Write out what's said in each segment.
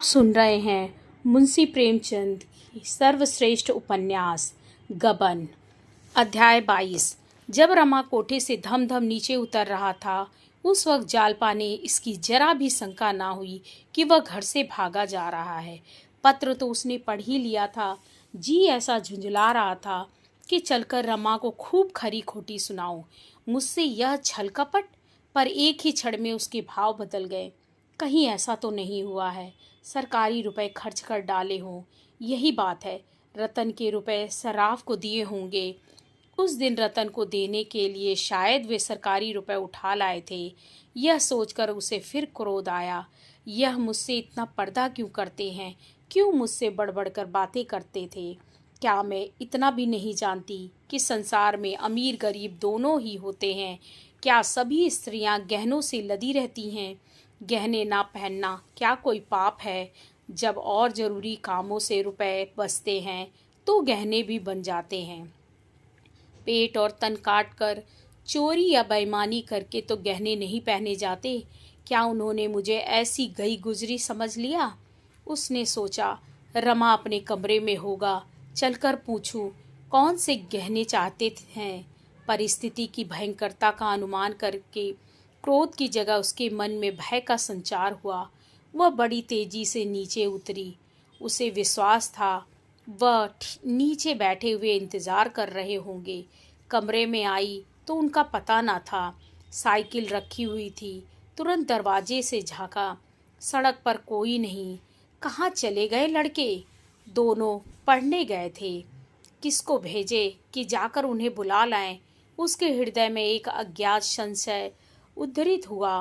सुन रहे हैं मुंशी प्रेमचंद की सर्वश्रेष्ठ उपन्यास गबन। अध्याय 22। जब रमा कोठे से धम धम नीचे उतर रहा था उस वक्त जालपा ने इसकी जरा भी शंका ना हुई कि वह घर से भागा जा रहा है। पत्र तो उसने पढ़ ही लिया था। जी ऐसा झुंझला रहा था कि चलकर रमा को खूब खरी खोटी सुनाऊं। मुझसे यह छल कपट। पर एक ही क्षण में उसके भाव बदल गए। कहीं ऐसा तो नहीं हुआ है सरकारी रुपए खर्च कर डाले हों। यही बात है, रतन के रुपए सराफ को दिए होंगे। उस दिन रतन को देने के लिए शायद वे सरकारी रुपए उठा लाए थे। यह सोचकर उसे फिर क्रोध आया। यह मुझसे इतना पर्दा क्यों करते हैं? क्यों मुझसे बढ़ कर बातें करते थे? क्या मैं इतना भी नहीं जानती कि संसार में अमीर गरीब दोनों ही होते हैं? क्या सभी स्त्रियां गहनों से लदी रहती हैं? गहने ना पहनना क्या कोई पाप है? जब और ज़रूरी कामों से रुपए बचते हैं तो गहने भी बन जाते हैं। पेट और तन काट कर चोरी या बेईमानी करके तो गहने नहीं पहने जाते। क्या उन्होंने मुझे ऐसी गई गुजरी समझ लिया? उसने सोचा रमा अपने कमरे में होगा, चलकर पूछूं कौन से गहने चाहते हैं। परिस्थिति की भयंकरता का अनुमान करके क्रोध की जगह उसके मन में भय का संचार हुआ। वह बड़ी तेजी से नीचे उतरी। उसे विश्वास था वह नीचे बैठे हुए इंतजार कर रहे होंगे। कमरे में आई तो उनका पता न था। साइकिल रखी हुई थी। तुरंत दरवाजे से झांका। सड़क पर कोई नहीं। कहाँ चले गए लड़के? दोनों पढ़ने गए थे। किसको भेजे कि जाकर उन्हें बुला लाएं? उसके हृदय में एक अज्ञात संशय उद्धृत हुआ।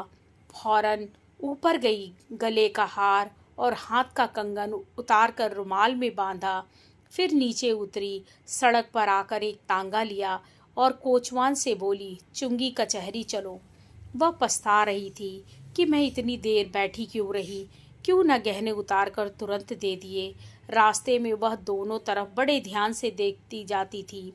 फौरन ऊपर गई, गले का हार और हाथ का कंगन उतार कर रुमाल में बांधा। फिर नीचे उतरी, सड़क पर आकर एक तांगा लिया और कोचवान से बोली, चुंगी कचहरी चलो। वह पछता रही थी कि मैं इतनी देर बैठी क्यों रही। क्यों न गहने उतार कर तुरंत दे दिए। रास्ते में वह दोनों तरफ बड़े ध्यान से देखती जाती थी।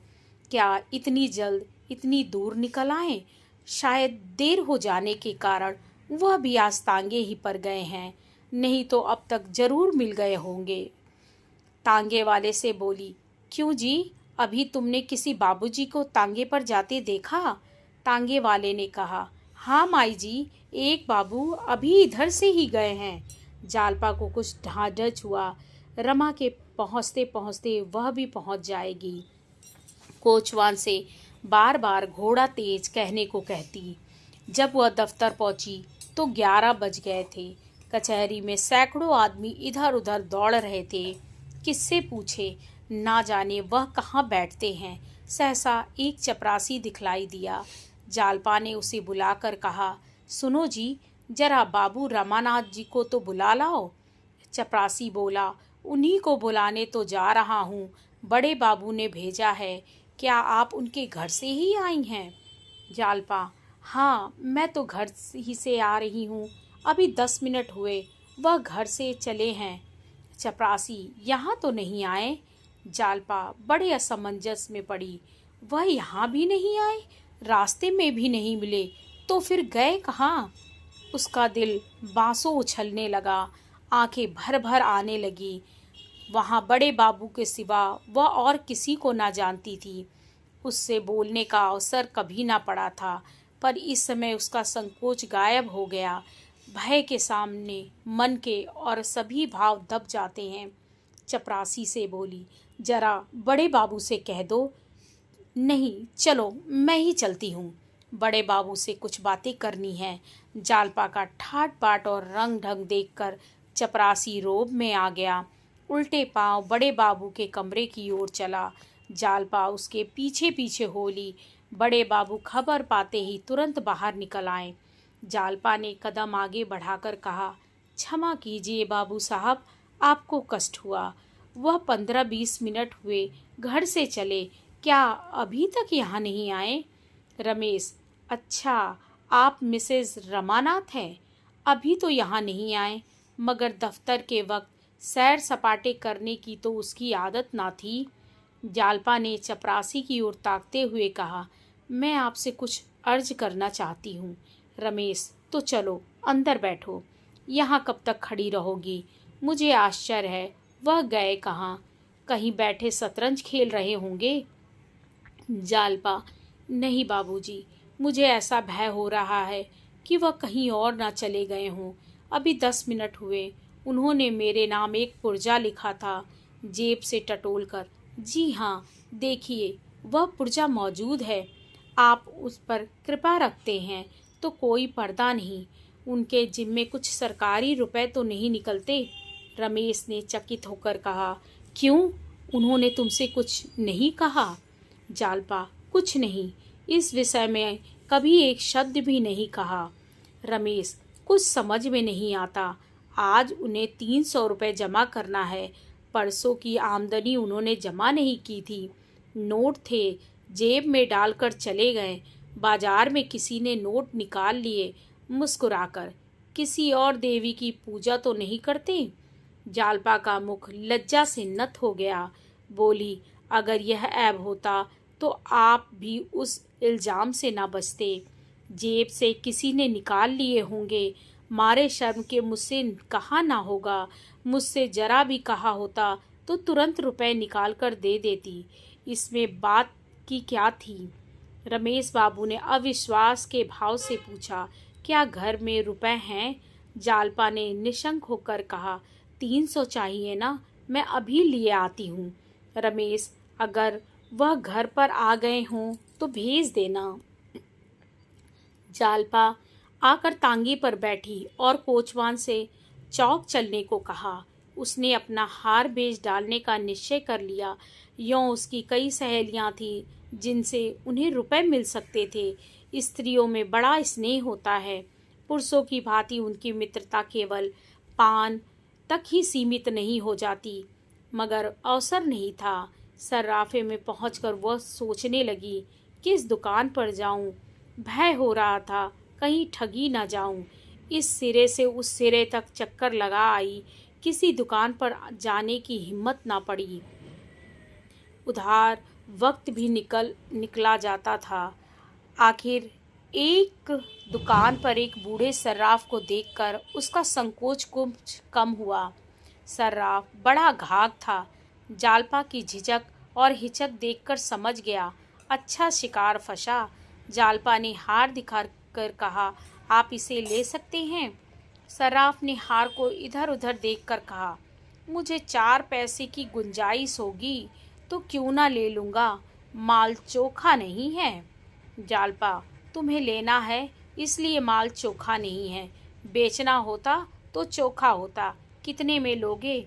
क्या इतनी जल्द इतनी दूर निकल आए? शायद देर हो जाने के कारण वह भी आज तांगे ही पर गए हैं, नहीं तो अब तक जरूर मिल गए होंगे। तांगे वाले से बोली, क्यों जी, अभी तुमने किसी बाबूजी को तांगे पर जाते देखा? तांगे वाले ने कहा, हाँ माई जी, एक बाबू अभी इधर से ही गए हैं। जालपा को कुछ ढांढस हुआ। रमा के पहुँचते पहुँचते वह भी पहुँच जाएगी। कोचवान से बार बार घोड़ा तेज कहने को कहती। जब वह दफ्तर पहुंची तो 11 बज गए थे। कचहरी में सैकड़ों आदमी इधर उधर दौड़ रहे थे। किससे पूछे, ना जाने वह कहाँ बैठते हैं। सहसा एक चपरासी दिखलाई दिया। जालपा ने उसे बुलाकर कहा, सुनो जी, जरा बाबू रमानाथ जी को तो बुला लाओ। चपरासी बोला, उन्हीं को बुलाने तो जा रहा हूँ, बड़े बाबू ने भेजा है। क्या आप उनके घर से ही आई हैं? जालपा, हाँ, मैं तो घर ही से आ रही हूँ। अभी 10 मिनट हुए वह घर से चले हैं। चपरासी, यहाँ तो नहीं आए? जालपा बड़े असमंजस में पड़ी। वह यहाँ भी नहीं आए, रास्ते में भी नहीं मिले, तो फिर गए कहाँ? उसका दिल बांसों उछलने लगा, आंखें भर भर आने लगी। वहाँ बड़े बाबू के सिवा वह और किसी को ना जानती थी। उससे बोलने का अवसर कभी ना पड़ा था, पर इस समय उसका संकोच गायब हो गया। भय के सामने मन के और सभी भाव दब जाते हैं। चपरासी से बोली, जरा बड़े बाबू से कह दो। नहीं, चलो मैं ही चलती हूँ, बड़े बाबू से कुछ बातें करनी है। जालपा का ठाट बाट और रंग ढंग देखकर चपरासी रोब में आ गया। उल्टे पांव बड़े बाबू के कमरे की ओर चला। जालपा उसके पीछे पीछे हो ली। बड़े बाबू खबर पाते ही तुरंत बाहर निकल आए। जालपा ने कदम आगे बढ़ाकर कहा, क्षमा कीजिए बाबू साहब, आपको कष्ट हुआ। वह 15-20 मिनट हुए घर से चले, क्या अभी तक यहाँ नहीं आए? रमेश, अच्छा, आप मिसेस रमानाथ हैं? अभी तो यहाँ नहीं आए, मगर दफ्तर के वक्त सैर सपाटे करने की तो उसकी आदत ना थी। जालपा ने चपरासी की ओर ताकते हुए कहा, मैं आपसे कुछ अर्ज करना चाहती हूँ। रमेश, तो चलो अंदर बैठो, यहाँ कब तक खड़ी रहोगी? मुझे आश्चर्य है, वह गए कहाँ? कहीं बैठे शतरंज खेल रहे होंगे। जालपा, नहीं बाबूजी, मुझे ऐसा भय हो रहा है कि वह कहीं और ना चले गए हों। अभी 10 मिनट हुए, उन्होंने मेरे नाम एक पुर्जा लिखा था, जेब से टटोल कर। जी हाँ, देखिए, वह पुर्जा मौजूद है। आप उस पर कृपा रखते हैं तो कोई पर्दा नहीं। उनके जिम्मे कुछ सरकारी रुपए तो नहीं निकलते? रमेश ने चकित होकर कहा। क्यों, उन्होंने तुमसे कुछ नहीं कहा? जालपा, कुछ नहीं, इस विषय में कभी एक शब्द भी नहीं कहा। रमेश, कुछ समझ में नहीं आता। आज उन्हें 300 रुपये जमा करना है। परसों की आमदनी उन्होंने जमा नहीं की थी। नोट थे, जेब में डालकर चले गए। बाजार में किसी ने नोट निकाल लिए। मुस्कुराकर, किसी और देवी की पूजा तो नहीं करते? जालपा का मुख लज्जा से नत हो गया। बोली, अगर यह ऐब होता तो आप भी उस इल्ज़ाम से ना बचते। जेब से किसी ने निकाल लिए होंगे। मारे शर्म के मुझसे कहा ना होगा। मुझसे जरा भी कहा होता तो तुरंत रुपए निकाल कर दे देती। इसमें बात की क्या थी? रमेश बाबू ने अविश्वास के भाव से पूछा, क्या घर में रुपए हैं? जालपा ने निशंक होकर कहा, 300 चाहिए ना, मैं अभी लिए आती हूँ। रमेश, अगर वह घर पर आ गए हों तो भेज देना। जालपा आकर तांगे पर बैठी और कोचवान से चौक चलने को कहा। उसने अपना हार बेच डालने का निश्चय कर लिया। यों उसकी कई सहेलियां थीं जिनसे उन्हें रुपए मिल सकते थे। स्त्रियों में बड़ा स्नेह होता है। पुरुषों की भांति उनकी मित्रता केवल पान तक ही सीमित नहीं हो जाती। मगर अवसर नहीं था। सर्राफे में पहुंचकर वह सोचने लगी, किस दुकान पर जाऊं? भय हो रहा था कहीं ठगी ना जाऊं। इस सिरे से उस सिरे तक चक्कर लगा आई, किसी दुकान पर जाने की हिम्मत ना पड़ी। उधार वक्त भी निकला जाता था। आखिर एक दुकान पर एक बूढ़े सर्राफ को देखकर उसका संकोच कुछ कम हुआ। सर्राफ बड़ा घाघ था। जालपा की झिझक और हिचक देखकर समझ गया, अच्छा शिकार फंसा। जालपा ने हार दिखाकर कहा, आप इसे ले सकते हैं? सर्राफ ने हार को इधर उधर देखकर कहा, मुझे 4 पैसे की गुंजाइश होगी तो क्यों ना ले लूँगा, माल चोखा नहीं है। जालपा, तुम्हें लेना है इसलिए माल चोखा नहीं है, बेचना होता तो चोखा होता। कितने में लोगे?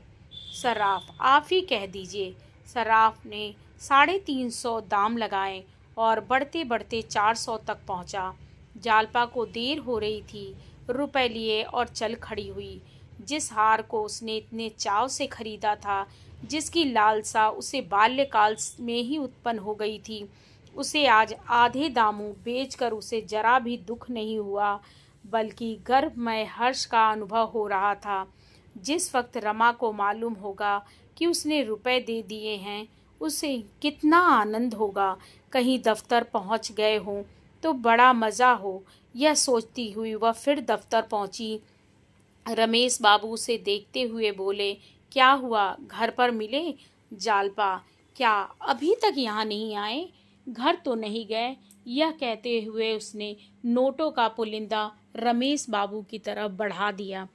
सर्राफ, आप ही कह दीजिए। सर्राफ ने 350 दाम लगाए और बढ़ते बढ़ते 400 तक पहुंचा। जालपा को देर हो रही थी, रुपए लिए और चल खड़ी हुई। जिस हार को उसने इतने चाव से खरीदा था, जिसकी लालसा उसे बाल्यकाल में ही उत्पन्न हो गई थी, उसे आज आधे दामों बेचकर उसे जरा भी दुख नहीं हुआ, बल्कि गर्वमय हर्ष का अनुभव हो रहा था। जिस वक्त रमा को मालूम होगा कि उसने रुपए दे दिए हैं, उसे कितना आनंद होगा। कहीं दफ्तर पहुंच गए हों तो बड़ा मज़ा हो, यह सोचती हुई वह फिर दफ्तर पहुंची। रमेश बाबू उसे देखते हुए बोले, क्या हुआ, घर पर मिले? जालपा, क्या अभी तक यहाँ नहीं आए? घर तो नहीं गए। यह कहते हुए उसने नोटों का पुलिंदा रमेश बाबू की तरफ बढ़ा दिया।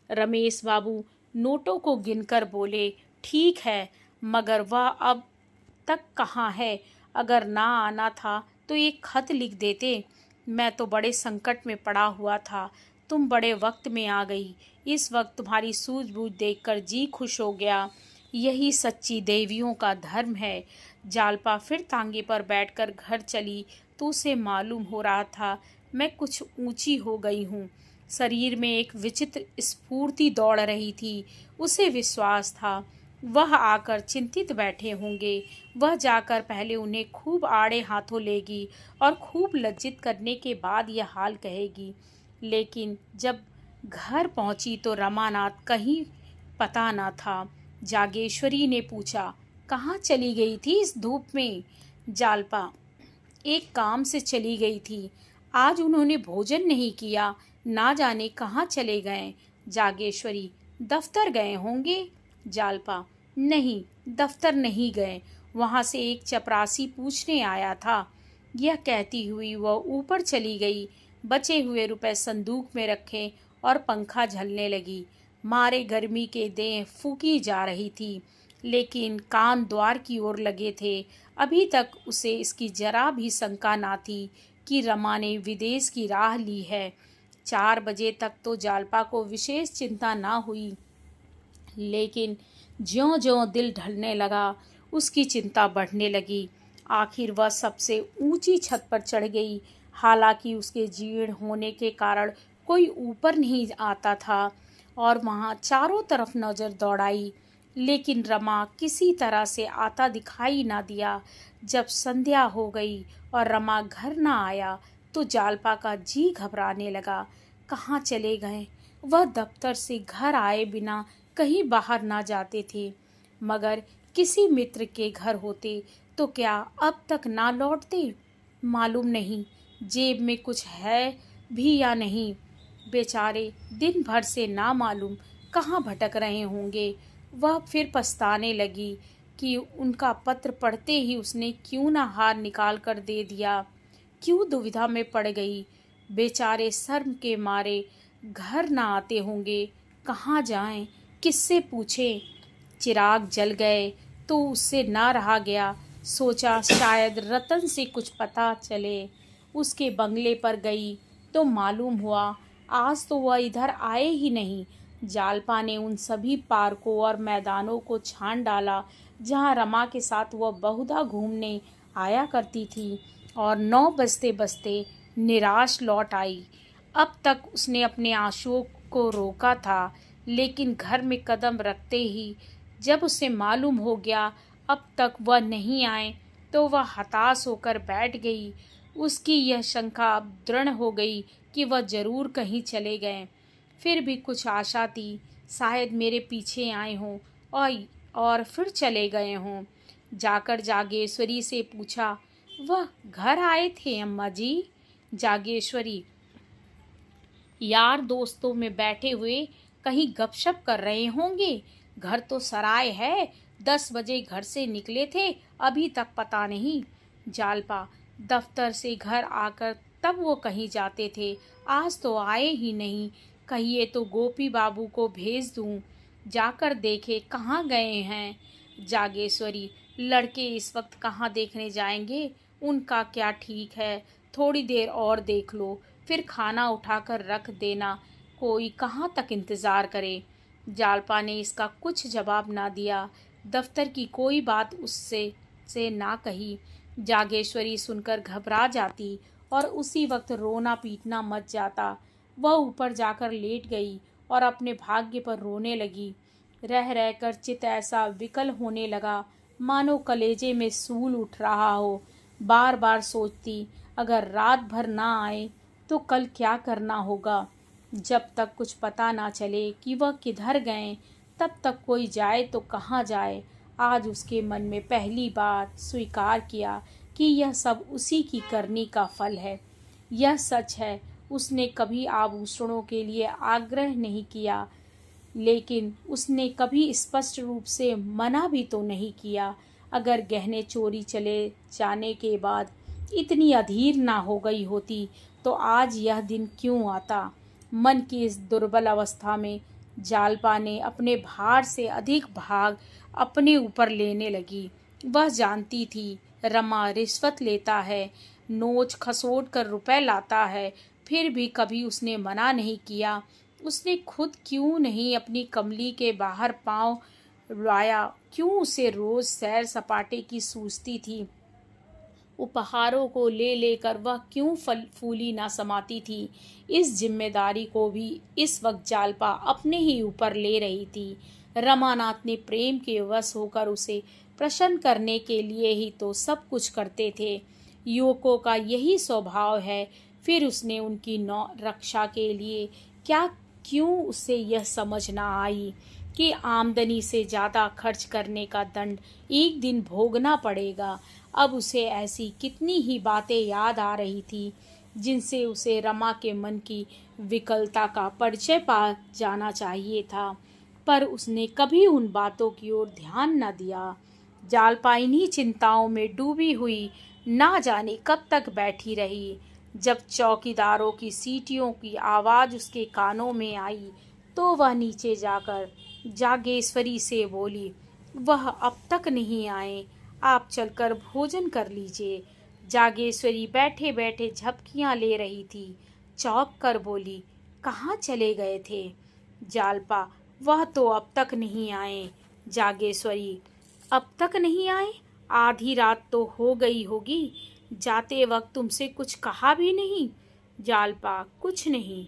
रमेश बाबू नोटों को गिनकर बोले, ठीक है, मगर वह अब तक कहाँ है? अगर ना आना था तो एक खत लिख देते। मैं तो बड़े संकट में पड़ा हुआ था, तुम बड़े वक्त में आ गई। इस वक्त तुम्हारी सूझबूझ देखकर जी खुश हो गया। यही सच्ची देवियों का धर्म है। जालपा फिर तांगे पर बैठकर घर चली तो उसे मालूम हो रहा था, मैं कुछ ऊंची हो गई हूँ। शरीर में एक विचित्र स्फूर्ति दौड़ रही थी। उसे विश्वास था वह आकर चिंतित बैठे होंगे। वह जाकर पहले उन्हें खूब आड़े हाथों लेगी और खूब लज्जित करने के बाद यह हाल कहेगी। लेकिन जब घर पहुंची तो रमानाथ कहीं पता न था। जागेश्वरी ने पूछा, कहाँ चली गई थी इस धूप में? जालपा, एक काम से चली गई थी। आज उन्होंने भोजन नहीं किया, ना जाने कहाँ चले गए। जागेश्वरी, दफ्तर गए होंगे। जालपा, नहीं, दफ्तर नहीं गए, वहां से एक चपरासी पूछने आया था। यह कहती हुई वह ऊपर चली गई, बचे हुए रुपए संदूक में रखे और पंखा झलने लगी। मारे गर्मी के देह फूकी जा रही थी, लेकिन कान द्वार की ओर लगे थे। अभी तक उसे इसकी जरा भी शंका ना थी कि रमा ने विदेश की राह ली है। 4 बजे तक तो जालपा को विशेष चिंता ना हुई, लेकिन ज्यों-ज्यों दिल ढलने लगा, उसकी चिंता बढ़ने लगी। आखिर वह सबसे ऊंची छत पर चढ़ गई। हालांकि उसके जीर्ण होने के कारण कोई ऊपर नहीं आता था और वहां चारों तरफ नजर दौड़ाई, लेकिन रमा किसी तरह से आता दिखाई ना दिया। जब संध्या हो गई और रमा घर ना आया तो जालपा का जी घबराने लगा। कहाँ चले गए? वह दफ्तर से घर आए बिना कहीं बाहर ना जाते थे, मगर किसी मित्र के घर होते तो क्या अब तक ना लौटते? मालूम नहीं जेब में कुछ है भी या नहीं। बेचारे दिन भर से ना मालूम कहाँ भटक रहे होंगे। वह फिर पछताने लगी कि उनका पत्र पढ़ते ही उसने क्यों ना हार निकाल कर दे दिया। क्यों दुविधा में पड़ गई। बेचारे शर्म के मारे घर ना आते होंगे। कहाँ जाएं, किससे पूछें? चिराग जल गए तो उससे ना रहा गया। सोचा शायद रतन से कुछ पता चले। उसके बंगले पर गई तो मालूम हुआ आज तो वह इधर आए ही नहीं। जालपा ने उन सभी पार्कों और मैदानों को छान डाला जहाँ रमा के साथ वह बहुधा घूमने आया करती थी, और 9 बजते बजते निराश लौट आई। अब तक उसने अपने आंसुओं को रोका था, लेकिन घर में कदम रखते ही जब उसे मालूम हो गया अब तक वह नहीं आए, तो वह हताश होकर बैठ गई। उसकी यह शंका अब दृढ़ हो गई कि वह जरूर कहीं चले गए। फिर भी कुछ आशा थी, शायद मेरे पीछे आए हों और फिर चले गए हों। जाकर जागेश्वरी से पूछा, वह घर आए थे अम्मा जी? जागेश्वरी, यार दोस्तों में बैठे हुए कहीं गपशप कर रहे होंगे। घर तो सराय है, 10 बजे घर से निकले थे, अभी तक पता नहीं। जालपा, दफ्तर से घर आकर तब वो कहीं जाते थे, आज तो आए ही नहीं। कहिए तो गोपी बाबू को भेज दूं, जाकर देखे कहाँ गए हैं। जागेश्वरी, लड़के इस वक्त कहाँ देखने जाएंगे, उनका क्या ठीक है। थोड़ी देर और देख लो, फिर खाना उठाकर रख देना, कोई कहाँ तक इंतज़ार करे। जालपा ने इसका कुछ जवाब ना दिया। दफ्तर की कोई बात उससे से ना कही। जागेश्वरी सुनकर घबरा जाती और उसी वक्त रोना पीटना मच जाता। वह ऊपर जाकर लेट गई और अपने भाग्य पर रोने लगी। रह रहकर चित्त ऐसा विकल होने लगा मानो कलेजे में सूल उठ रहा हो। बार बार सोचती, अगर रात भर ना आए तो कल क्या करना होगा। जब तक कुछ पता ना चले कि वह किधर गए, तब तक कोई जाए तो कहाँ जाए। आज उसके मन में पहली बार स्वीकार किया कि यह सब उसी की करनी का फल है। यह सच है, उसने कभी आभूषणों के लिए आग्रह नहीं किया, लेकिन उसने कभी स्पष्ट रूप से मना भी तो नहीं किया। अगर गहने चोरी चले जाने के बाद इतनी अधीर ना हो गई होती तो आज यह दिन क्यों आता। मन की इस दुर्बल अवस्था में जालपा ने अपने भार से अधिक भाग अपने ऊपर लेने लगी। वह जानती थी रमा रिश्वत लेता है, नोच खसोट कर रुपए लाता है, फिर भी कभी उसने मना नहीं किया। उसने खुद क्यों नहीं अपनी कमली के बाहर पांव लाया, क्यों उसे रोज सैर सपाटे की सूझती थी। उपहारों को ले लेकर वह क्यों फूली ना समाती थी। इस जिम्मेदारी को भी इस वक्त जालपा अपने ही ऊपर ले रही थी। रमानाथ ने प्रेम के वश होकर उसे प्रसन्न करने के लिए ही तो सब कुछ करते थे। युवकों का यही स्वभाव है। फिर उसने उनकी रक्षा के लिए क्या क्यों उसे यह समझ ना आई कि आमदनी से ज़्यादा खर्च करने का दंड एक दिन भोगना पड़ेगा। अब उसे ऐसी कितनी ही बातें याद आ रही थी जिनसे उसे रमा के मन की विकलता का परिचय पा जाना चाहिए था। पर उसने कभी उन बातों की ओर ध्यान न दिया। जालपा इन्हीं चिंताओं में डूबी हुई ना जाने कब तक बैठी रही। जब चौकीदारों की सीटियों की आवाज़ उसके कानों में आई तो वह नीचे जाकर जागेश्वरी से बोली, वह अब तक नहीं आए, आप चलकर भोजन कर लीजिए। जागेश्वरी बैठे बैठे झपकियां ले रही थी। चौंक कर बोली, कहाँ चले गए थे? जालपा, वह तो अब तक नहीं आए। जागेश्वरी, अब तक नहीं आए? आधी रात तो हो गई होगी। जाते वक्त तुमसे कुछ कहा भी नहीं? जालपा, कुछ नहीं।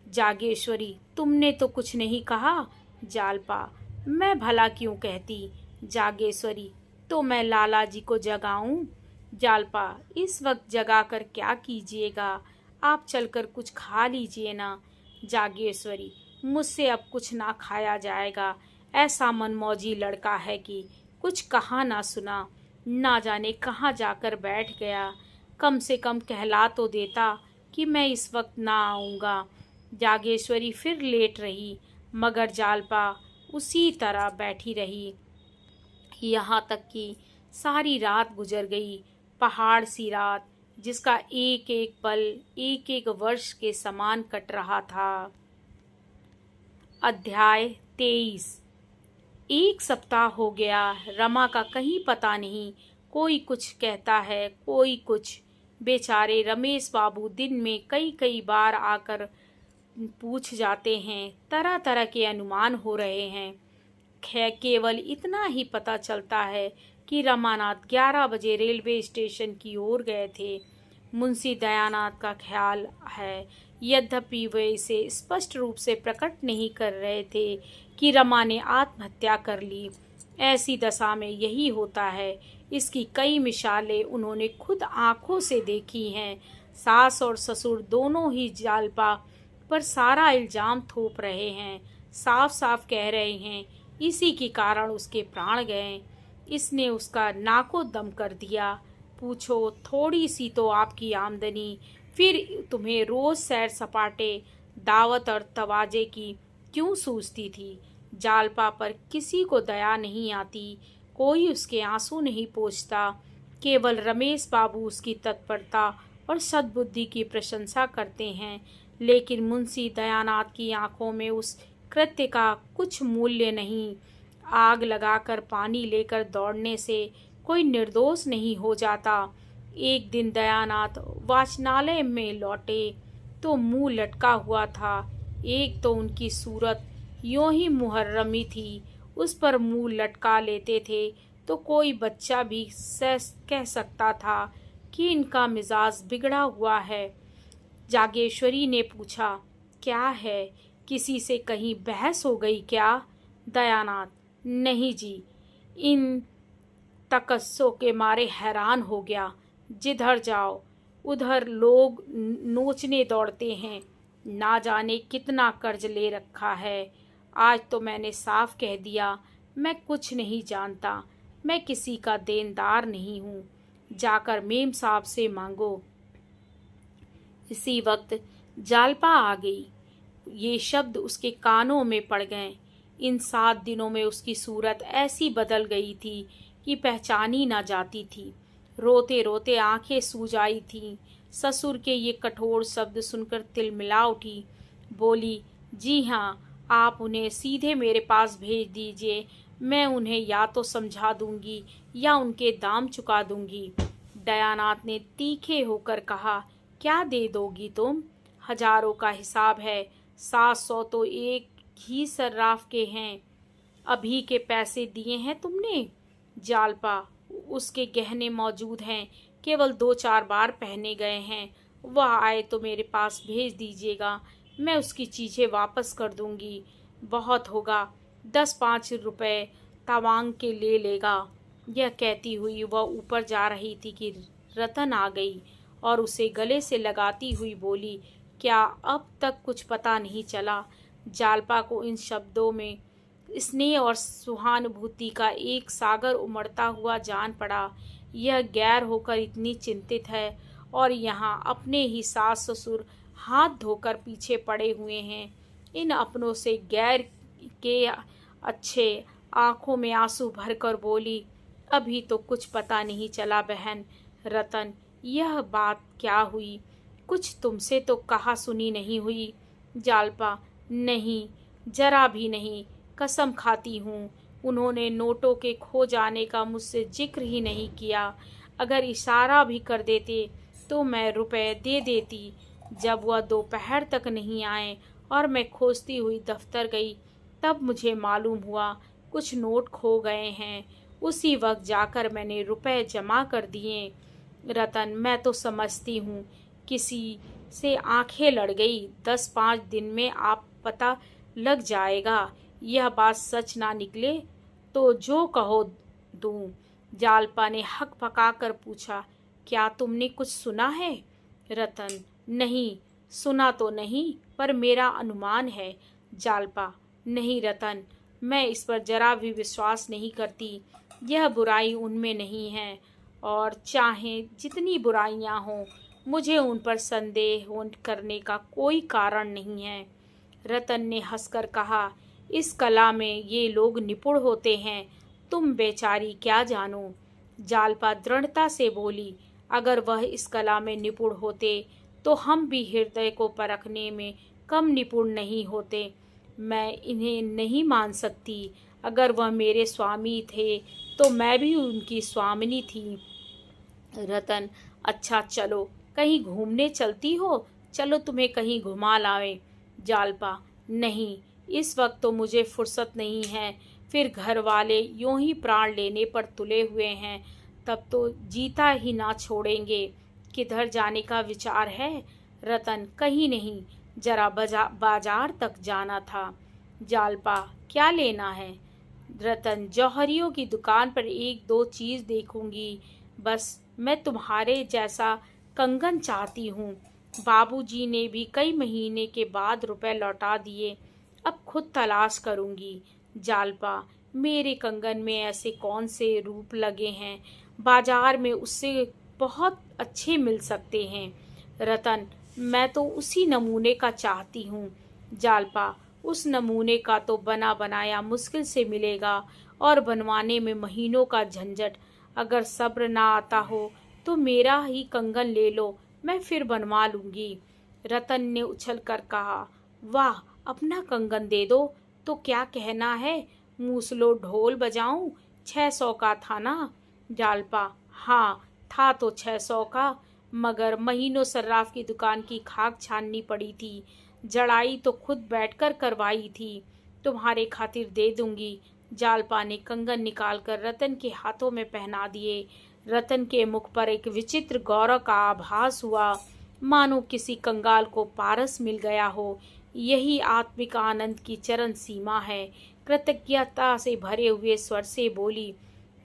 जागेश्वरी, तुमने तो कुछ नहीं कहा। जालपा, मैं भला क्यों कहती? जागेश्वरी, तो मैं लाला जी को जगाऊं? जालपा, इस वक्त जगा कर क्या कीजिएगा? आप चलकर कुछ खा लीजिए ना। जागेश्वरी, मुझसे अब कुछ ना खाया जाएगा। ऐसा मनमौजी लड़का है कि कुछ कहा ना सुना, ना जाने कहाँ जाकर बैठ गया। कम से कम कहला तो देता कि मैं इस वक्त ना आऊँगा। जागेश्वरी फिर लेट रही, मगर जालपा उसी तरह बैठी रही। यहाँ तक कि सारी रात गुजर गई, पहाड़ सी रात, जिसका एक एक पल एक एक वर्ष के समान कट रहा था। अध्याय 23। एक सप्ताह हो गया। रमा का कहीं पता नहीं। कोई कुछ कहता है, कोई कुछ। बेचारे रमेश बाबू दिन में कई कई बार आकर पूछ जाते हैं। तरह तरह के अनुमान हो रहे हैं। केवल इतना ही पता चलता है कि रमानाथ 11 बजे रेलवे स्टेशन की ओर गए थे। मुंशी दयानाथ का ख्याल है, यद्यपि वे इसे स्पष्ट रूप से प्रकट नहीं कर रहे थे, कि रमा ने आत्महत्या कर ली। ऐसी दशा में यही होता है। इसकी कई मिसालें उन्होंने खुद आंखों से देखी हैं। सास और ससुर दोनों ही जालपा पर सारा इल्जाम थोप रहे हैं। साफ साफ कह रहे हैं इसी के कारण उसके प्राण गए। इसने उसका नाको दम कर दिया। पूछो, थोड़ी सी तो आपकी आमदनी, फिर तुम्हें रोज सैर सपाटे, दावत और तवाजे की क्यों सूझती थी? जालपा पर किसी को दया नहीं आती, कोई उसके आंसू नहीं पोंछता। केवल रमेश बाबू उसकी तत्परता और सद्बुद्धि की प्रशंसा करते हैं, लेकिन मुंशी दयानाथ की आंखों में उस कृत्य का कुछ मूल्य नहीं। आग लगाकर पानी लेकर दौड़ने से कोई निर्दोष नहीं हो जाता। एक दिन दयानाथ वाचनालय में लौटे तो मुंह लटका हुआ था। एक तो उनकी सूरत यूं ही मुहर्रमी थी, उस पर मुंह लटका लेते थे तो कोई बच्चा भी कह सकता था कि इनका मिजाज बिगड़ा हुआ है। जागेश्वरी ने पूछा, क्या है, किसी से कहीं बहस हो गई क्या? दयानाथ, नहीं जी, इन तकस्सों के मारे हैरान हो गया। जिधर जाओ उधर लोग नोचने दौड़ते हैं। ना जाने कितना कर्ज ले रखा है। आज तो मैंने साफ कह दिया, मैं कुछ नहीं जानता, मैं किसी का देनदार नहीं हूँ। जाकर मेम साहब से मांगो। इसी वक्त जालपा आ गई। ये शब्द उसके कानों में पड़ गए। इन 7 दिनों में उसकी सूरत ऐसी बदल गई थी कि पहचानी ना जाती थी। रोते रोते आंखें सूज आई थीं। ससुर के ये कठोर शब्द सुनकर तिलमिला उठी। बोली, जी हाँ, आप उन्हें सीधे मेरे पास भेज दीजिए। मैं उन्हें या तो समझा दूंगी या उनके दाम चुका दूंगी। दयानाथ ने तीखे होकर कहा, क्या दे दोगी तुम? हजारों का हिसाब है। 700 तो एक ही सर्राफ के हैं। अभी के पैसे दिए हैं तुमने? जालपा, उसके गहने मौजूद हैं, केवल 2-4 बार पहने गए हैं। वह आए तो मेरे पास भेज दीजिएगा, मैं उसकी चीज़ें वापस कर दूंगी। बहुत होगा, 10-5 रुपए तवांग के ले लेगा। यह कहती हुई वह ऊपर जा रही थी कि रतन आ गई और उसे गले से लगाती हुई बोली, क्या अब तक कुछ पता नहीं चला? जालपा को इन शब्दों में स्नेह और सहानुभूति का एक सागर उमड़ता हुआ जान पड़ा। यह गैर होकर इतनी चिंतित है और यहाँ अपने ही सास ससुर हाथ धोकर पीछे पड़े हुए हैं। इन अपनों से गैर के अच्छे आंखों में आंसू भरकर बोली, अभी तो कुछ पता नहीं चला बहन। रतन, यह बात क्या हुई? कुछ तुमसे तो कहा सुनी नहीं हुई। जालपा, नहीं, जरा भी नहीं, कसम खाती हूँ। उन्होंने नोटों के खो जाने का मुझसे जिक्र ही नहीं किया। अगर इशारा भी कर देते तो मैं रुपए दे देती। जब वह दोपहर तक नहीं आए और मैं खोजती हुई दफ्तर गई, तब मुझे मालूम हुआ कुछ नोट खो गए हैं। उसी वक्त जाकर मैंने रुपए जमा कर दिए। रतन, मैं तो समझती हूँ किसी से आंखें लड़ गई। 10-5 दिन में आप पता लग जाएगा। यह बात सच ना निकले तो जो कहो दूँ। जालपा ने हक पकाकर पूछा, क्या तुमने कुछ सुना है? रतन, नहीं, सुना तो नहीं, पर मेरा अनुमान है। जालपा, नहीं रतन, मैं इस पर जरा भी विश्वास नहीं करती। यह बुराई उनमें नहीं है, और चाहे जितनी बुराइयां हों, मुझे उन पर संदेह करने का कोई कारण नहीं है। रतन ने हंसकर कहा, इस कला में ये लोग निपुण होते हैं, तुम बेचारी क्या जानो। जालपा दृढ़ता से बोली, अगर वह इस कला में निपुण होते तो हम भी हृदय को परखने में कम निपुण नहीं होते। मैं इन्हें नहीं मान सकती। अगर वह मेरे स्वामी थे तो मैं भी उनकी स्वामिनी थी। रतन, अच्छा चलो, कहीं घूमने चलती हो? चलो तुम्हें कहीं घुमा लाएं। जालपा, नहीं, इस वक्त तो मुझे फुर्सत नहीं है। फिर घर वाले यूं ही प्राण लेने पर तुले हुए हैं, तब तो जीता ही ना छोड़ेंगे। किधर जाने का विचार है? रतन, कहीं नहीं, जरा बाजार तक जाना था। जालपा, क्या लेना है? रतन, जौहरियों की दुकान पर 1-2 चीज देखूंगी। बस मैं तुम्हारे जैसा कंगन चाहती हूँ। बाबूजी ने भी कई महीने के बाद रुपए लौटा दिए। अब खुद तलाश करूंगी। जालपा, मेरे कंगन में ऐसे कौन से रूप लगे हैं? बाजार में उससे बहुत अच्छे मिल सकते हैं। रतन, मैं तो उसी नमूने का चाहती हूँ। जालपा, उस नमूने का तो बना बनाया मुश्किल से मिलेगा, और बनवाने में महीनों का झंझट। अगर सब्र ना आता हो तो मेरा ही कंगन ले लो, मैं फिर बनवा लूंगी। रतन ने उछलकर कहा, वाह, अपना कंगन दे दो तो क्या कहना है? मूसलो ढोल बजाऊं? 600 का था ना? जालपा, हाँ, था तो 600 का, मगर महीनों सर्राफ की दुकान की खाक छाननी पड़ी थी। जड़ाई तो खुद बैठकर करवाई थी। तुम्हारे खातिर दे दूंगी। जालपा ने कंगन निकालकर रतन के हाथों में पहना दिए। रतन के मुख पर एक विचित्र गौरव का आभास हुआ, मानो किसी कंगाल को पारस मिल गया हो। यही आत्मिक आनंद की चरम सीमा है। कृतज्ञता से भरे हुए स्वर से बोली,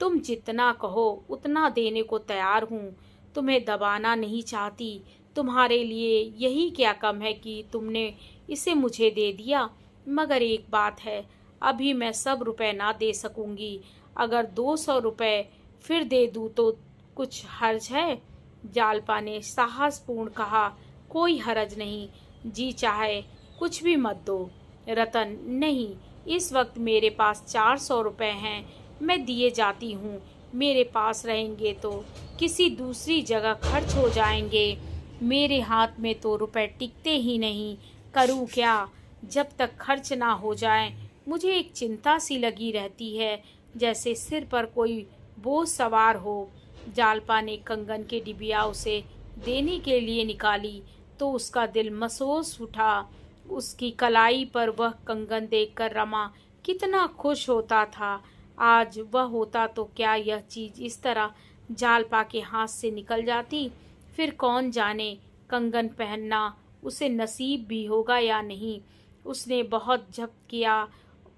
तुम जितना कहो उतना देने को तैयार हूँ। तुम्हें दबाना नहीं चाहती। तुम्हारे लिए यही क्या कम है कि तुमने इसे मुझे दे दिया। मगर एक बात है, अभी मैं सब रुपए ना दे सकूंगी। अगर 200 रुपए फिर दे दूँ तो कुछ हर्ज है? जालपा ने साहसपूर्ण कहा, कोई हरज नहीं, जी चाहे कुछ भी मत दो। रतन, नहीं, इस वक्त मेरे पास 400 रुपए हैं, मैं दिए जाती हूँ। मेरे पास रहेंगे तो किसी दूसरी जगह खर्च हो जाएंगे। मेरे हाथ में तो रुपए टिकते ही नहीं। करूँ क्या? जब तक खर्च ना हो जाए मुझे एक चिंता सी लगी रहती है, जैसे सिर पर कोई बोझ सवार हो। जालपा ने कंगन के डिबिया उसे देने के लिए निकाली तो उसका दिल मसोस उठा। उसकी कलाई पर वह कंगन देखकर रमा कितना खुश होता था। आज वह होता तो क्या यह चीज इस तरह जालपा के हाथ से निकल जाती? फिर कौन जाने कंगन पहनना उसे नसीब भी होगा या नहीं। उसने बहुत जब्त किया,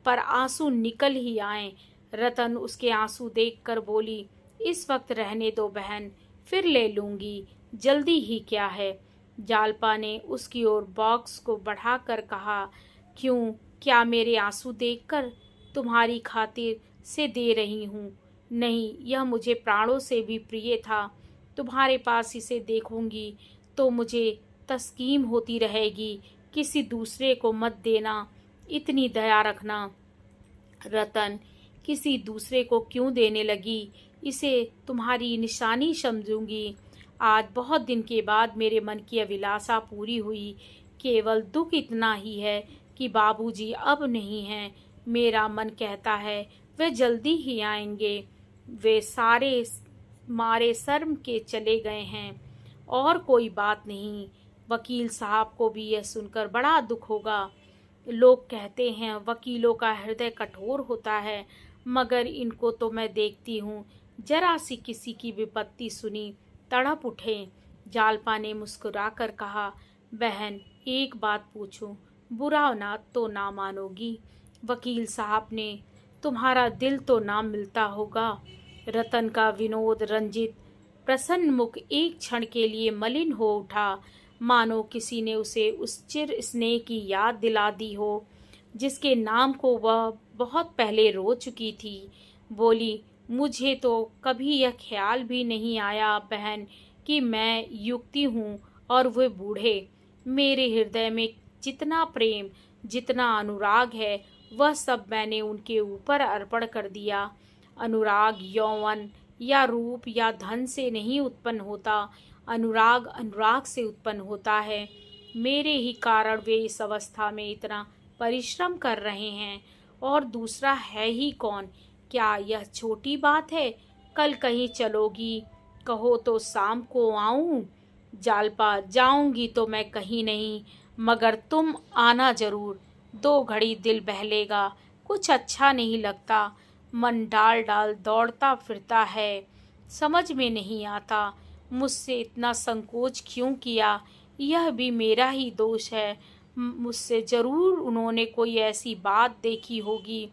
पर आंसू निकल ही आए। रतन उसके आंसू देखकर बोली, इस वक्त रहने दो बहन, फिर ले लूंगी, जल्दी ही क्या है। जालपा ने उसकी ओर बॉक्स को बढ़ाकर कहा, क्यों, क्या मेरे आंसू देखकर तुम्हारी खातिर से दे रही हूँ? नहीं, यह मुझे प्राणों से भी प्रिय था। तुम्हारे पास इसे देखूंगी तो मुझे तस्कीम होती रहेगी। किसी दूसरे को मत देना, इतनी दया रखना। रतन किसी दूसरे को क्यों देने लगी, इसे तुम्हारी निशानी समझूंगी। आज बहुत दिन के बाद मेरे मन की अभिलाषा पूरी हुई। केवल दुख इतना ही है कि बाबूजी अब नहीं हैं। मेरा मन कहता है वे जल्दी ही आएंगे। वे सारे मारे शर्म के चले गए हैं। और कोई बात नहीं। वकील साहब को भी यह सुनकर बड़ा दुख होगा। लोग कहते हैं वकीलों का हृदय कठोर होता है, मगर इनको तो मैं देखती हूँ, जरा सी किसी की विपत्ति सुनी तड़प उठे। जालपा ने मुस्कुराकर कहा, बहन एक बात पूछूं, बुरा ना तो ना मानोगी? वकील साहब ने, तुम्हारा दिल तो ना मिलता होगा। रतन का विनोद रंजित प्रसन्न मुख एक क्षण के लिए मलिन हो उठा, मानो किसी ने उसे उस चिर स्नेह की याद दिला दी हो जिसके नाम को वह बहुत पहले रो चुकी थी। बोली, मुझे तो कभी यह ख्याल भी नहीं आया बहन कि मैं युक्ति हूँ और वे बूढ़े। मेरे हृदय में जितना प्रेम, जितना अनुराग है, वह सब मैंने उनके ऊपर अर्पण कर दिया। अनुराग यौवन या रूप या धन से नहीं उत्पन्न होता। अनुराग अनुराग से उत्पन्न होता है। मेरे ही कारण वे इस अवस्था में इतना परिश्रम कर रहे हैं, और दूसरा है ही कौन? क्या यह छोटी बात है? कल कहीं चलोगी? कहो तो शाम को आऊं? जालपा, जाऊंगी तो मैं कहीं नहीं, मगर तुम आना जरूर। 2 घड़ी दिल बहलेगा, कुछ अच्छा नहीं लगता। मन डाल डाल दौड़ता फिरता है। समझ में नहीं आता मुझसे इतना संकोच क्यों किया। यह भी मेरा ही दोष है। मुझसे जरूर उन्होंने कोई ऐसी बात देखी होगी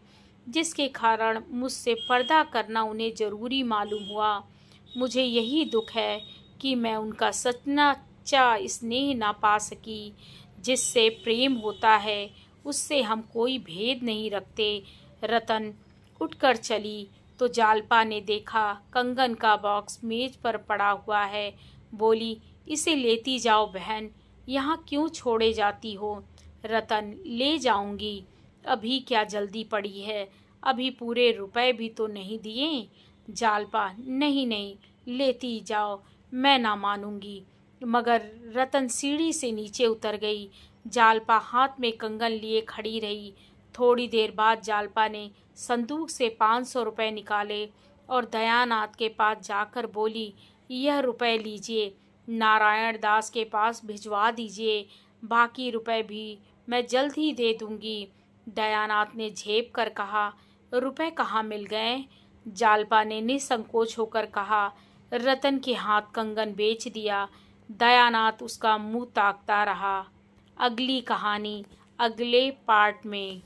जिसके कारण मुझसे पर्दा करना उन्हें जरूरी मालूम हुआ। मुझे यही दुख है कि मैं उनका सच्चा स्नेह ना पा सकी। जिससे प्रेम होता है उससे हम कोई भेद नहीं रखते। रतन उठकर चली तो जालपा ने देखा कंगन का बॉक्स मेज पर पड़ा हुआ है। बोली, इसे लेती जाओ बहन, यहाँ क्यों छोड़े जाती हो? रतन, ले जाऊंगी। अभी क्या जल्दी पड़ी है? अभी पूरे रुपए भी तो नहीं दिए। जालपा, नहीं नहीं, लेती जाओ, मैं ना मानूंगी। मगर रतन सीढ़ी से नीचे उतर गई। जालपा हाथ में कंगन लिए खड़ी रही। थोड़ी देर बाद जालपा ने संदूक से 500 रुपये निकाले और दयानाथ के पास जाकर बोली, यह रुपए लीजिए, नारायण दास के पास भिजवा दीजिए। बाकी रुपए भी मैं जल्द ही दे दूंगी। दयानाथ ने झेप कर कहा, रुपए कहाँ मिल गए? जालपा ने निसंकोच होकर कहा, रतन के हाथ कंगन बेच दिया। दयानाथ उसका मुंह ताकता रहा। अगली कहानी अगले पार्ट में।